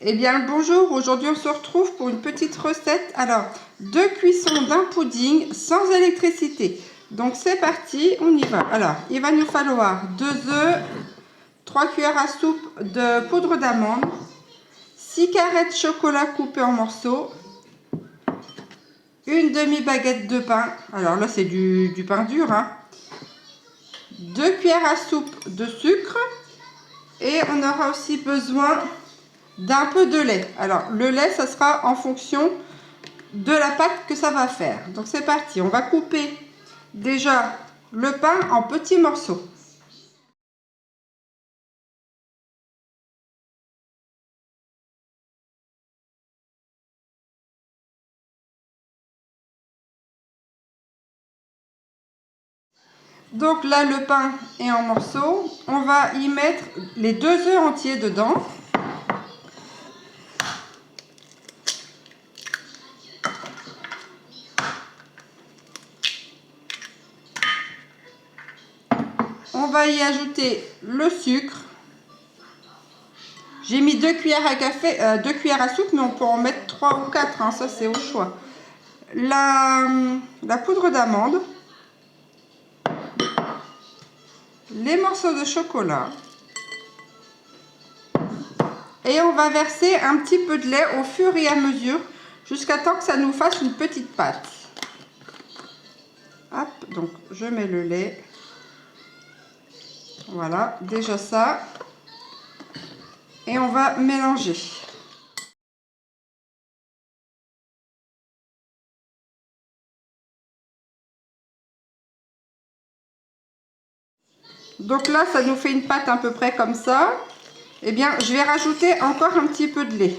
Eh bien bonjour, aujourd'hui on se retrouve pour une petite recette. Alors, 2 cuissons d'un pudding sans électricité. Donc c'est parti, on y va. Alors, il va nous falloir 2 œufs, 3 cuillères à soupe de poudre d'amande, 6 carrés de chocolat coupés en morceaux, une demi-baguette de pain. Alors là c'est du pain dur, hein. 2 cuillères à soupe de sucre. Et on aura aussi besoin d'un peu de lait. Alors le lait, ça sera en fonction de la pâte que ça va faire. Donc c'est parti, on va couper déjà le pain en petits morceaux. Donc là le pain est en morceaux, on va y mettre les 2 œufs entiers dedans. On va y ajouter le sucre. J'ai mis 2 cuillères à café, 2 cuillères à soupe, mais on peut en mettre 3 ou 4, hein, ça c'est au choix. La poudre d'amande, les morceaux de chocolat, et on va verser un petit peu de lait au fur et à mesure jusqu'à temps que ça nous fasse une petite pâte. Hop, donc je mets le lait. Voilà, déjà ça. Et on va mélanger. Donc là, ça nous fait une pâte à peu près comme ça. Eh bien, je vais rajouter encore un petit peu de lait.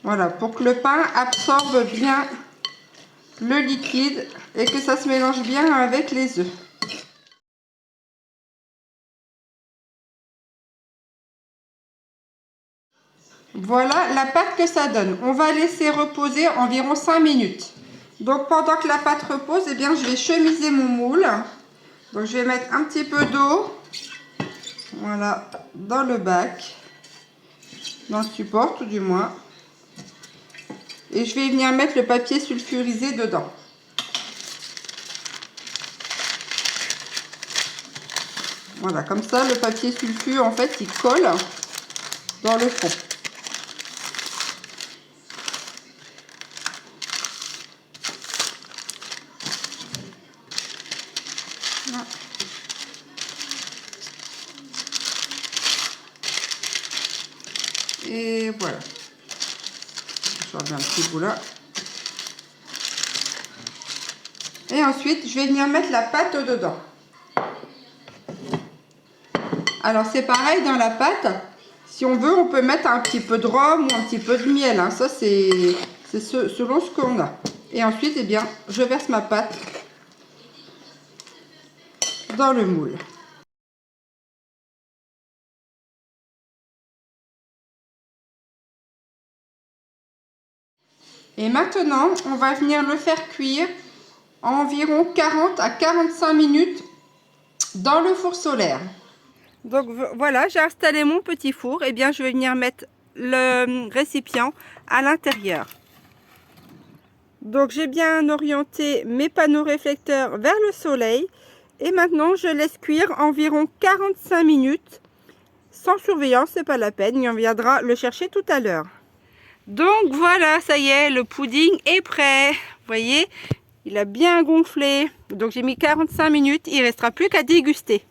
Voilà, pour que le pain absorbe bien le liquide et que ça se mélange bien avec les œufs. Voilà la pâte que ça donne. On va laisser reposer environ 5 minutes. Donc pendant que la pâte repose, eh bien, je vais chemiser mon moule. Donc je vais mettre un petit peu d'eau, voilà, dans le bac, dans le support tout du moins. Et je vais venir mettre le papier sulfurisé dedans. Voilà, comme ça le papier sulfure en fait il colle dans le fond. Voilà. Et voilà. Je reviens un petit bout là. Et ensuite, je vais venir mettre la pâte dedans. Alors, c'est pareil dans la pâte. Si on veut, on peut mettre un petit peu de rhum ou un petit peu de miel. Hein. Ça, c'est selon ce qu'on a. Et ensuite, eh bien, je verse ma pâte dans le moule. Et maintenant, on va venir le faire cuire environ 40 à 45 minutes dans le four solaire. Donc voilà, j'ai installé mon petit four. Et bien, je vais venir mettre le récipient à l'intérieur. Donc j'ai bien orienté mes panneaux réflecteurs vers le soleil. Et maintenant, je laisse cuire environ 45 minutes. Sans surveillance, c'est pas la peine. On viendra le chercher tout à l'heure. Donc voilà, ça y est, le pudding est prêt. Vous voyez, il a bien gonflé. Donc j'ai mis 45 minutes, il ne restera plus qu'à déguster.